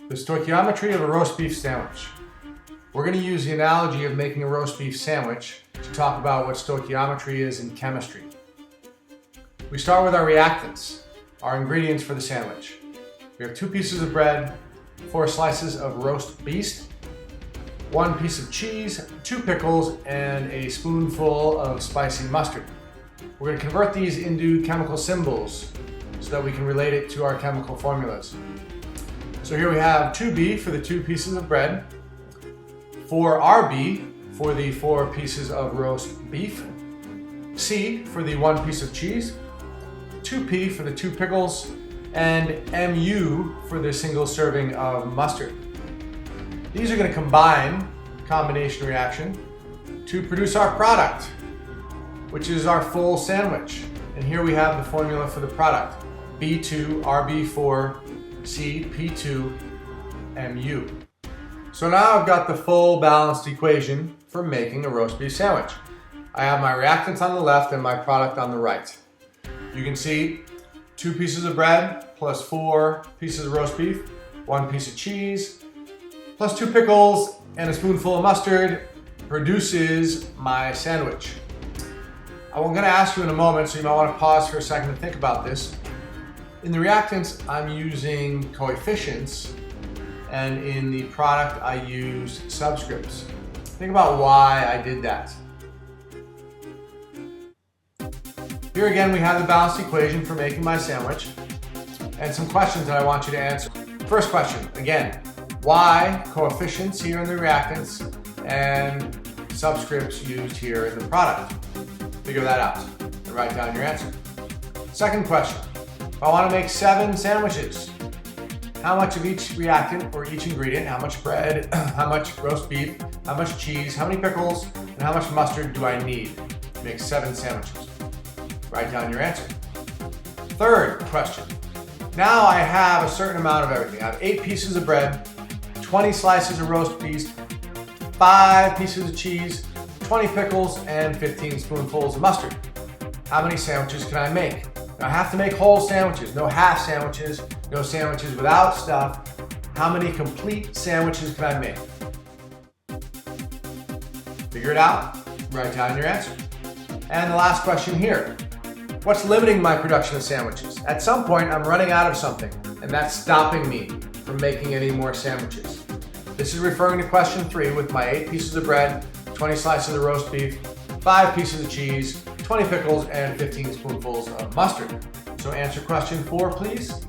The stoichiometry of a roast beef sandwich. We're going to use the analogy of making a roast beef sandwich to talk about what stoichiometry is in chemistry. We start with our reactants, our ingredients for the sandwich. We have 2 pieces of bread, 4 slices of roast beef, 1 piece of cheese, 2 pickles, and a spoonful of spicy mustard. We're going to convert these into chemical symbols so that we can relate it to our chemical formulas. So here we have 2B for the 2 pieces of bread, 4RB for the 4 pieces of roast beef, C for the 1 piece of cheese, 2P for the 2 pickles, and MU for the single serving of mustard. These are going to combination reaction, to produce our product, which is our full sandwich. And here we have the formula for the product: B2, RB4, C, P2, MU. So now I've got the full balanced equation for making a roast beef sandwich. I have my reactants on the left and my product on the right. You can see 2 pieces of bread plus 4 pieces of roast beef, 1 piece of cheese, plus 2 pickles and a spoonful of mustard produces my sandwich. I'm going to ask you in a moment, so you might want to pause for a second to think about this. In the reactants, I'm using coefficients, and in the product, I used subscripts. Think about why I did that. Here again, we have the balanced equation for making my sandwich, and some questions that I want you to answer. First question, again, why coefficients here in the reactants and subscripts used here in the product? Figure that out and write down your answer. Second question, if I want to make 7 sandwiches, how much of each reactant or each ingredient, how much bread, how much roast beef, how much cheese, how many pickles, and how much mustard do I need to make 7 sandwiches? Write down your answer. Third question, now I have a certain amount of everything. I have 8 pieces of bread, 20 slices of roast beef, 5 pieces of cheese, 20 pickles, and 15 spoonfuls of mustard. How many sandwiches can I make? Now I have to make whole sandwiches, no half sandwiches, no sandwiches without stuff. How many complete sandwiches can I make? Figure it out, write down your answer. And the last question here, what's limiting my production of sandwiches? At some point I'm running out of something, and that's stopping me from making any more sandwiches. This is referring to question 3 with my 8 pieces of bread, 20 slices of roast beef, 5 pieces of cheese, 20 pickles, and 15 spoonfuls of mustard. So answer question 4, please.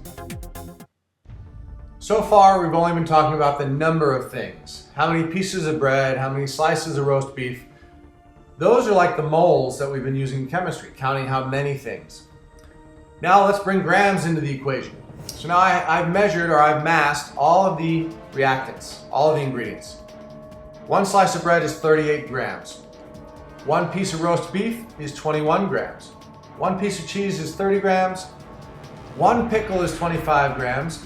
So far, we've only been talking about the number of things. How many pieces of bread, how many slices of roast beef. Those are like the moles that we've been using in chemistry, counting how many things. Now let's bring grams into the equation. So now I've measured, or I've massed all of the reactants, all of the ingredients. 1 slice of bread is 38 grams. 1 piece of roast beef is 21 grams. 1 piece of cheese is 30 grams. 1 pickle is 25 grams.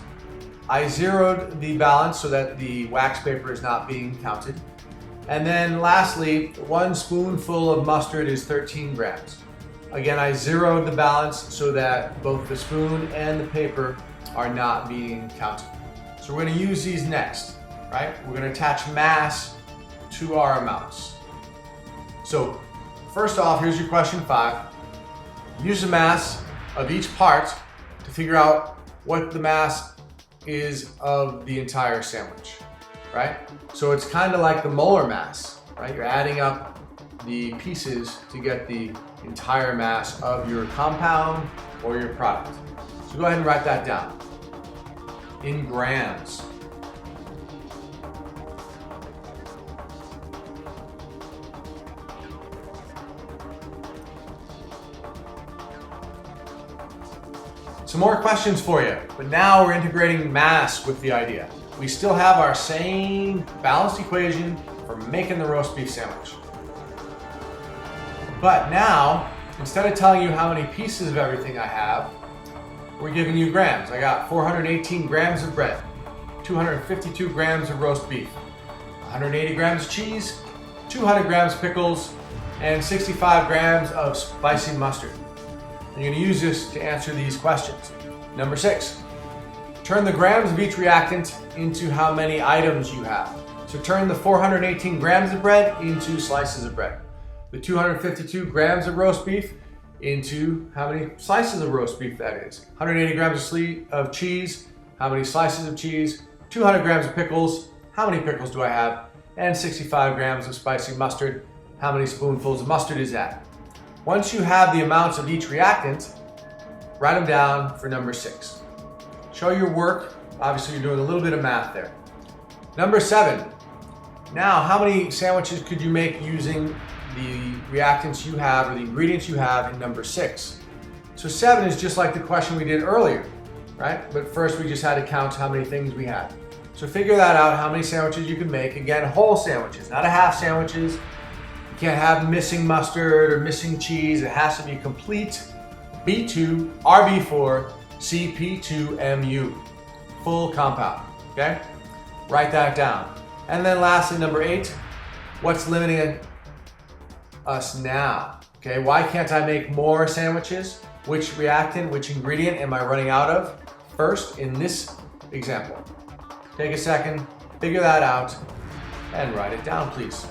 I zeroed the balance so that the wax paper is not being counted. And then lastly, 1 spoonful of mustard is 13 grams. Again, I zeroed the balance so that both the spoon and the paper are not being counted. So we're going to use these next, right? We're going to attach mass to our amounts. So first off, here's your question 5. Use the mass of each part to figure out what the mass is of the entire sandwich, right? So it's kind of like the molar mass, right? You're adding up the pieces to get the entire mass of your compound or your product. So go ahead and write that down in grams. Some more questions for you, but now we're integrating mass with the idea. We still have our same balanced equation for making the roast beef sandwich. But now, instead of telling you how many pieces of everything I have, we're giving you grams. I got 418 grams of bread, 252 grams of roast beef, 180 grams of cheese, 200 grams pickles, and 65 grams of spicy mustard. And you're going to use this to answer these questions. Number 6, Turn the grams of each reactant into how many items you have. So turn the 418 grams of bread into slices of bread. The 252 grams of roast beef into how many slices of roast beef that is. 180 grams of cheese, how many slices of cheese. 200 grams of pickles, how many pickles do I have? And 65 grams of spicy mustard, how many spoonfuls of mustard is that? Once you have the amounts of each reactant, write them down for number 6. Show your work. Obviously, you're doing a little bit of math there. Number 7. Now, how many sandwiches could you make using the reactants you have or the ingredients you have in number 6? So 7 is just like the question we did earlier, right? But first we just had to count how many things we had. So figure that out, how many sandwiches you can make. Again, whole sandwiches, not a half sandwiches. You can't have missing mustard or missing cheese. It has to be complete B2, RB4, CP2MU, full compound, okay? Write that down. And then lastly, number 8, what's limiting us now? Okay, why can't I make more sandwiches? Which reactant, which ingredient am I running out of first in this example? Take a second, figure that out, and write it down, please.